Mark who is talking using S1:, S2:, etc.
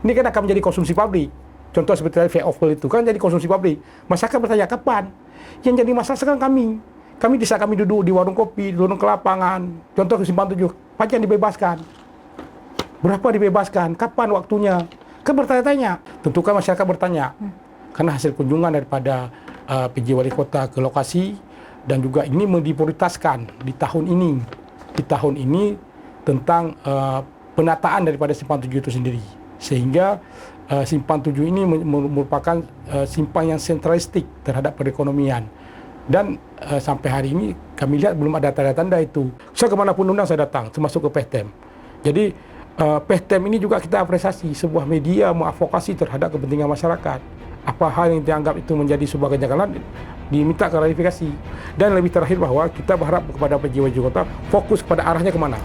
S1: Ini kan akan menjadi konsumsi publik. Contoh seperti flyover itu kan jadi konsumsi publik. Masyarakat bertanya kapan? Yang jadi masalah sekarang kami. Kami di saat kami duduk di warung kopi, duduk ke lapangan, contoh ke Simpang 7, pajak dibebaskan. Berapa dibebaskan? Kapan waktunya? Kan bertanya-tanya. Tentu kan masyarakat bertanya. Karena hasil kunjungan daripada PJ Wali Kota ke lokasi dan juga ini diprioritaskan di tahun ini. Di tahun ini tentang penataan daripada Simpang 7 itu sendiri. Sehingga Simpang 7 ini merupakan simpang yang sentralistik terhadap perekonomian. Dan sampai hari ini kami lihat belum ada tanda-tanda itu. Saya kemanapun undang saya datang, termasuk ke PESTEM. Jadi PESTEM ini juga kita apresiasi sebuah media mengadvokasi terhadap kepentingan masyarakat. Apa hal yang dianggap itu menjadi sebuah kejanggalan diminta klarifikasi. Dan lebih terakhir bahwa kita berharap kepada PJ Wali Kota fokus pada arahnya kemana.